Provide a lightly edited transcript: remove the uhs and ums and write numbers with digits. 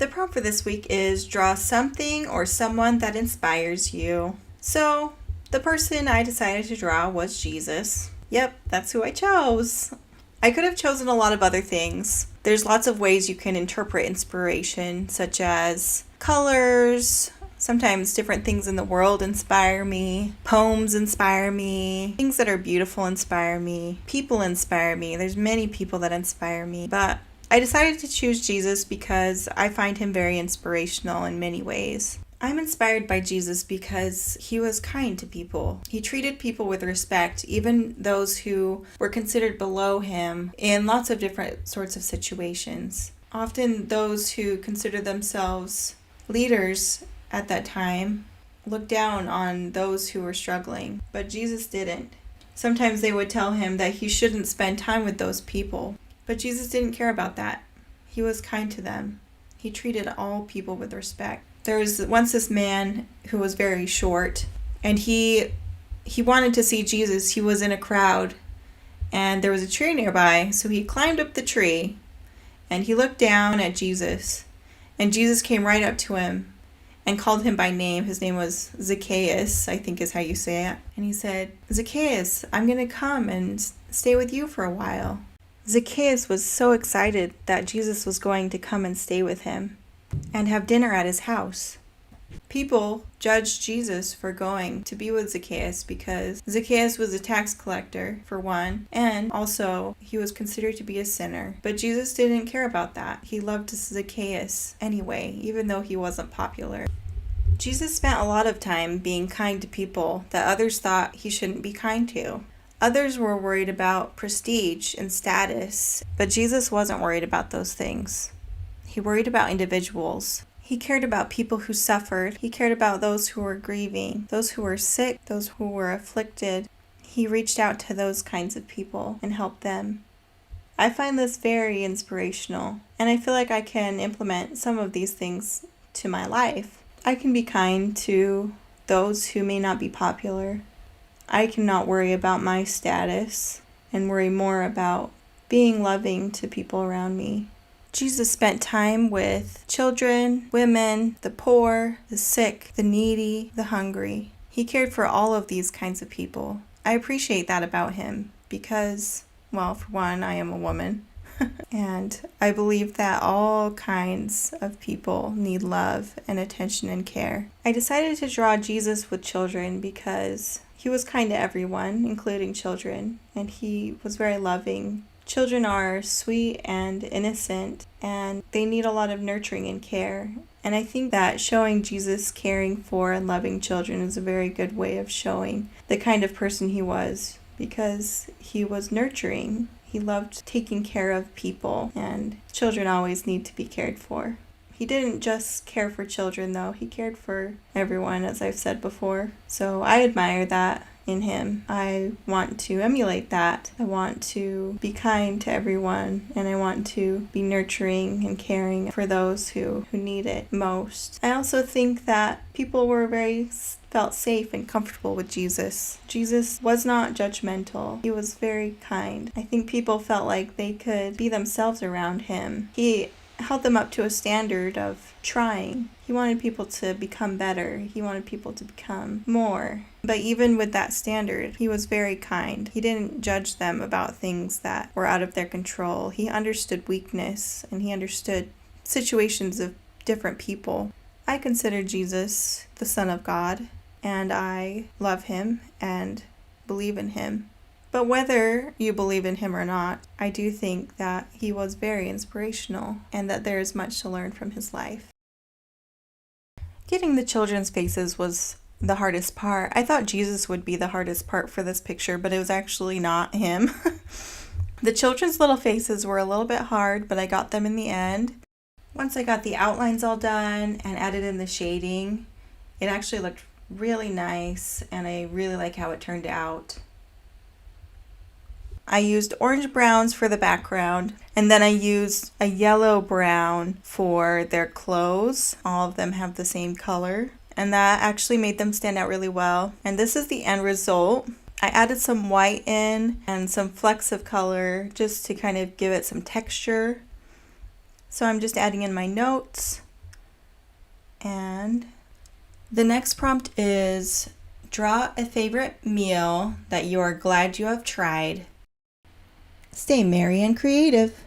The prompt for this week is draw something or someone that inspires you. So, the person I decided to draw was Jesus. Yep, that's who I chose. I could have chosen a lot of other things. There's lots of ways you can interpret inspiration, such as colors. Sometimes different things in the world inspire me. Poems inspire me. Things that are beautiful inspire me. People inspire me. There's many people that inspire me. But I decided to choose Jesus because I find him very inspirational in many ways. I'm inspired by Jesus because he was kind to people. He treated people with respect, even those who were considered below him in lots of different sorts of situations. Often those who considered themselves leaders at that time looked down on those who were struggling, but Jesus didn't. Sometimes they would tell him that he shouldn't spend time with those people, but Jesus didn't care about that. He was kind to them. He treated all people with respect. There was once this man who was very short, and he wanted to see Jesus. He was in a crowd, and there was a tree nearby, so he climbed up the tree, and he looked down at Jesus, and Jesus came right up to him and called him by name. His name was Zacchaeus, I think is how you say it. And he said, "Zacchaeus, I'm going to come and stay with you for a while." Zacchaeus was so excited that Jesus was going to come and stay with him and have dinner at his house. People judged Jesus for going to be with Zacchaeus because Zacchaeus was a tax collector, for one, and also he was considered to be a sinner. But Jesus didn't care about that. He loved Zacchaeus anyway, even though he wasn't popular. Jesus spent a lot of time being kind to people that others thought he shouldn't be kind to. Others were worried about prestige and status, but Jesus wasn't worried about those things. He worried about individuals. He cared about people who suffered. He cared about those who were grieving, those who were sick, those who were afflicted. He reached out to those kinds of people and helped them. I find this very inspirational, and I feel like I can implement some of these things to my life. I can be kind to those who may not be popular. I cannot worry about my status and worry more about being loving to people around me. Jesus spent time with children, women, the poor, the sick, the needy, the hungry. He cared for all of these kinds of people. I appreciate that about him because, well, for one, I am a woman. And I believe that all kinds of people need love and attention and care. I decided to draw Jesus with children because he was kind to everyone, including children, and he was very loving. Children are sweet and innocent, and they need a lot of nurturing and care. And I think that showing Jesus caring for and loving children is a very good way of showing the kind of person he was, because he was nurturing. He loved taking care of people, and children always need to be cared for. He didn't just care for children, though. He cared for everyone, as I've said before. So I admire that in him. I want to emulate that. I want to be kind to everyone, and I want to be nurturing and caring for those who need it most. I also think that people felt safe and comfortable with Jesus. Jesus was not judgmental. He was very kind. I think people felt like they could be themselves around him. He held them up to a standard of trying. He wanted people to become better. He wanted people to become more. But even with that standard, he was very kind. He didn't judge them about things that were out of their control. He understood weakness, and he understood situations of different people. I consider Jesus the Son of God, and I love him and believe in him. But whether you believe in him or not, I do think that he was very inspirational and that there is much to learn from his life. Getting the children's faces was the hardest part. I thought Jesus would be the hardest part for this picture, but it was actually not him. The children's little faces were a little bit hard, but I got them in the end. Once I got the outlines all done and added in the shading, it actually looked really nice, and I really like how it turned out. I used orange browns for the background, and then I used a yellow brown for their clothes. All of them have the same color, and that actually made them stand out really well. And this is the end result. I added some white in and some flecks of color just to kind of give it some texture. So I'm just adding in my notes And the next prompt is draw a favorite meal that you are glad you have tried. Stay merry and creative.